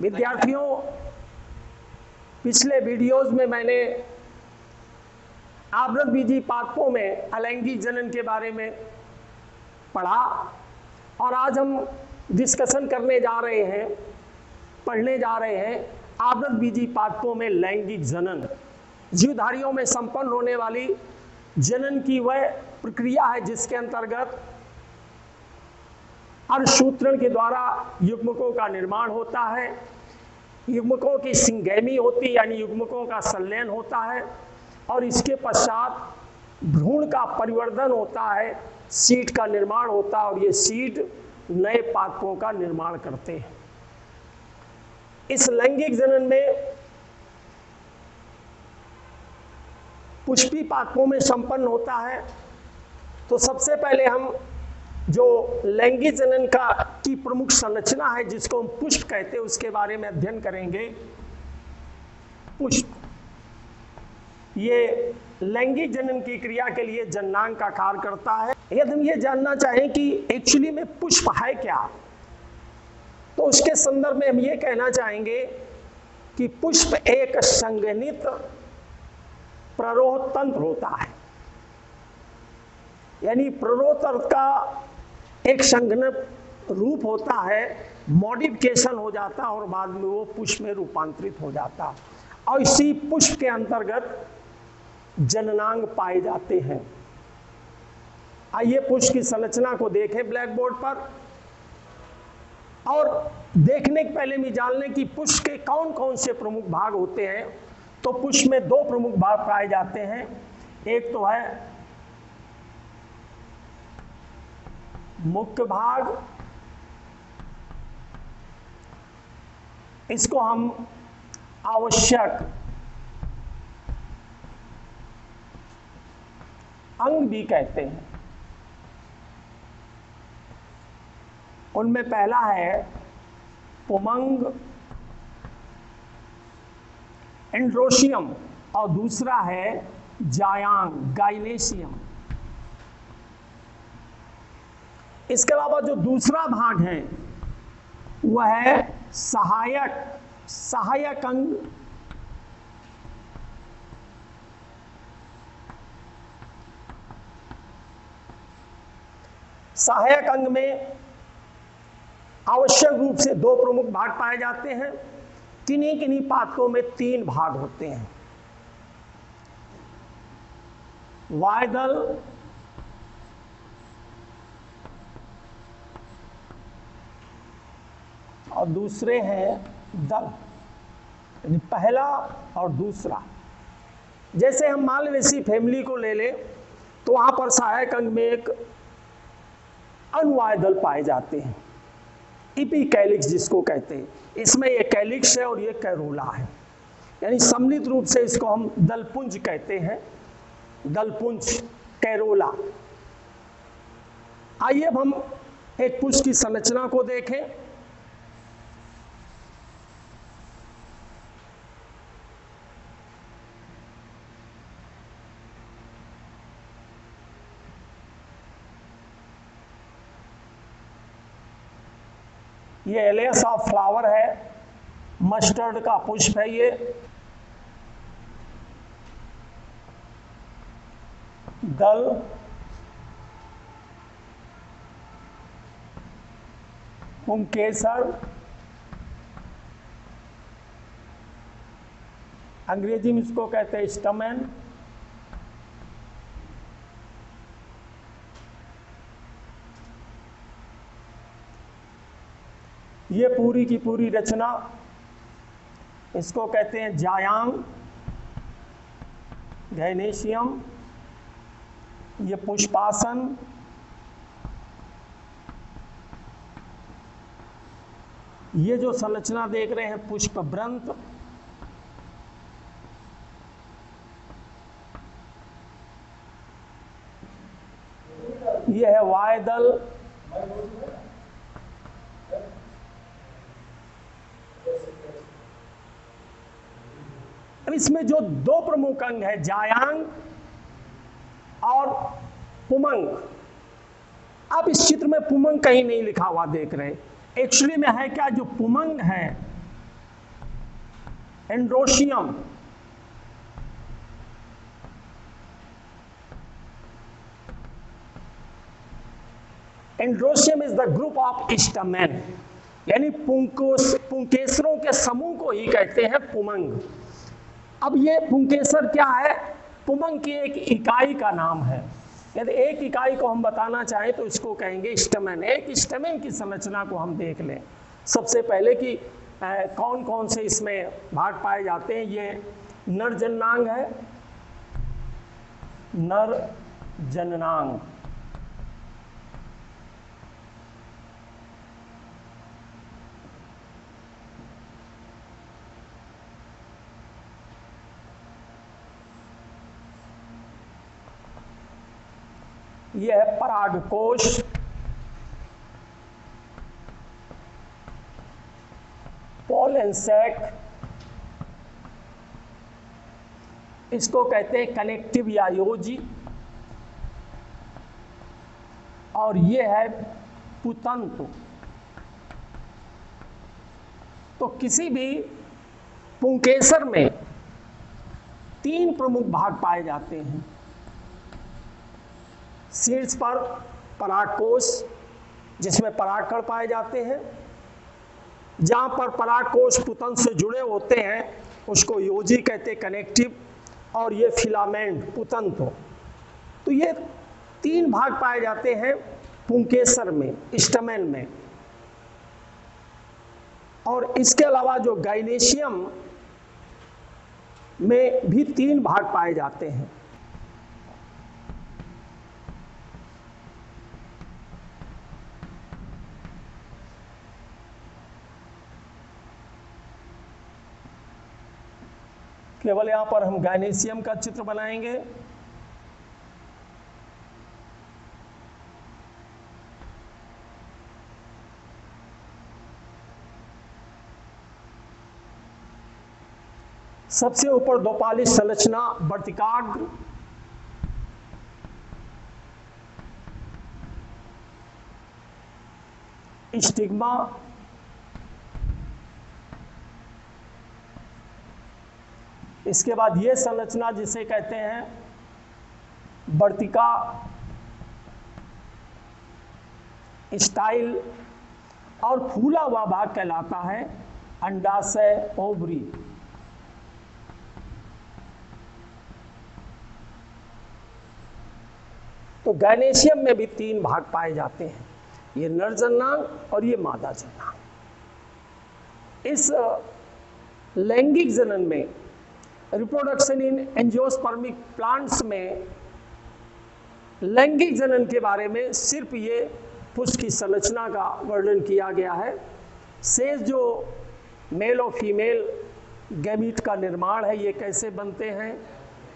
विद्यार्थियों, पिछले वीडियोस में मैंने आवृतबीजी पादपों में अलैंगिक जनन के बारे में पढ़ा और आज हम डिस्कशन करने जा रहे हैं, पढ़ने जा रहे हैं आवृतबीजी पादपों में लैंगिक जनन। जीवधारियों में संपन्न होने वाली जनन की वह प्रक्रिया है जिसके अंतर्गत अंडसूत्रण के द्वारा युग्मकों का निर्माण होता है, युग्मकों की सिंगैमी होती यानी युग्मकों का संलयन होता है और इसके पश्चात भ्रूण का परिवर्धन होता है, सीड का निर्माण होता है और ये सीड नए पादपों का निर्माण करते हैं। इस लैंगिक जनन में पुष्पी पादपों में संपन्न होता है। तो सबसे पहले हम जो लैंगिक जनन की प्रमुख संरचना है जिसको हम पुष्प कहते हैं उसके बारे में अध्ययन करेंगे। पुष्प ये लैंगिक जनन की क्रिया के लिए जननांग का कार्य करता है। यदि हम ये जानना चाहें कि एक्चुअली में पुष्प है क्या, तो उसके संदर्भ में हम ये कहना चाहेंगे कि पुष्प एक संघनित प्ररोह तंत्र होता है, यानी प्ररोह तंत्र का एक संघनक रूप होता है, मॉडिफिकेशन हो जाता है और बाद में वो पुष्प में रूपांतरित हो जाता और इसी पुष्प के अंतर्गत जननांग पाए जाते हैं। आइए पुष्प की संरचना को देखें ब्लैक बोर्ड पर और देखने के पहले भी जान लें कि पुष्प के कौन कौन से प्रमुख भाग होते हैं। तो पुष्प में दो प्रमुख भाग पाए जाते हैं, एक तो है मुख्य भाग, इसको हम आवश्यक अंग भी कहते हैं। उनमें पहला है पुमंग एंड्रोशियम और दूसरा है जायांग गाइनेशियम। इसके अलावा जो दूसरा भाग है वह है सहायक अंग, सहायक अंग में आवश्यक रूप से दो प्रमुख भाग पाए जाते हैं। किन्हीं किन्हीं पादपों में तीन भाग होते हैं, वायदल, और दूसरे हैं दल, यानी पहला और दूसरा। जैसे हम मालवेसी फैमिली को ले लें तो वहां पर सहायक अंग में एक अनुवायदल पाए जाते हैं, इपीकैलिक्स जिसको कहते हैं। इसमें ये कैलिक्स है और ये कैरोला है, यानी सम्मिलित रूप से इसको हम दलपुंज कहते हैं, दलपुंज कैरोला। आइए अब हम एक पुष्प की संरचना को देखें। ये एलियस ऑफ फ्लावर है, मस्टर्ड का पुष्प है। ये दल, पुंकेसर, अंग्रेजी में इसको कहते हैं स्टमेन, ये पूरी की पूरी रचना इसको कहते हैं जायांग गाइनेशियम। ये पुष्पासन, ये जो संरचना देख रहे हैं पुष्पवृंत, ये है वायदल, अब इसमें जो दो प्रमुख अंग है जायांग और पुमंग। अब इस चित्र में पुमंग कहीं नहीं लिखा हुआ देख रहे, एक्चुअली में है क्या, जो पुमंग है androecium, androecium is the group of stamen, यानी पुंकेसरों के समूह को ही कहते हैं पुमंग। अब ये पुंकेसर क्या है? पुमंग की एक इकाई का नाम है। यदि एक इकाई को हम बताना चाहें तो इसको कहेंगे स्टैमेन। एक स्टैमेन की संरचना को हम देख लें सबसे पहले कि कौन कौन से इसमें भाग पाए जाते हैं। ये नर जननांग है, नर जननांग, यह है परागकोश, पोलन सैक, इसको कहते हैं कनेक्टिव या योजी, और ये है पुतंतु। तो किसी भी पुंकेसर में 3 प्रमुख भाग पाए जाते हैं। शीर्ष पर परागकोश जिसमें परागकण पाए जाते हैं, जहां पर परागकोश पुतंत से जुड़े होते हैं उसको योजी कहते हैं, कनेक्टिव, और ये फिलामेंट पुतंत हो। तो ये 3 भाग पाए जाते हैं पुंकेसर में, स्टैमेन में। और इसके अलावा जो गाइनेशियम में भी 3 भाग पाए जाते हैं। केवल यहां पर हम गाइनेशियम का चित्र बनाएंगे। सबसे ऊपर 2 पाली संरचना वर्तिकाग्र, स्टिग्मा, इसके बाद ये संरचना जिसे कहते हैं वर्तिका स्टाइल, और फूला हुआ भाग कहलाता है अंडाशय ओवरी। तो गाइनेशियम में भी 3 भाग पाए जाते हैं, ये नर जननांग और ये मादा जननांग। इस लैंगिक जनन में, रिप्रोडक्शन इन एंजियोस्पर्मिक प्लांट्स में लैंगिक जनन के बारे में सिर्फ ये पुष्प की संरचना का वर्णन किया गया है। शेष जो मेल और फीमेल गैमीट का निर्माण है, ये कैसे बनते हैं,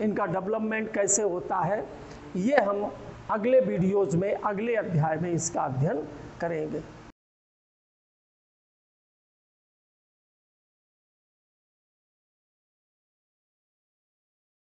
इनका डेवलपमेंट कैसे होता है, ये हम अगले वीडियोज में, अगले अध्याय में इसका अध्ययन करेंगे।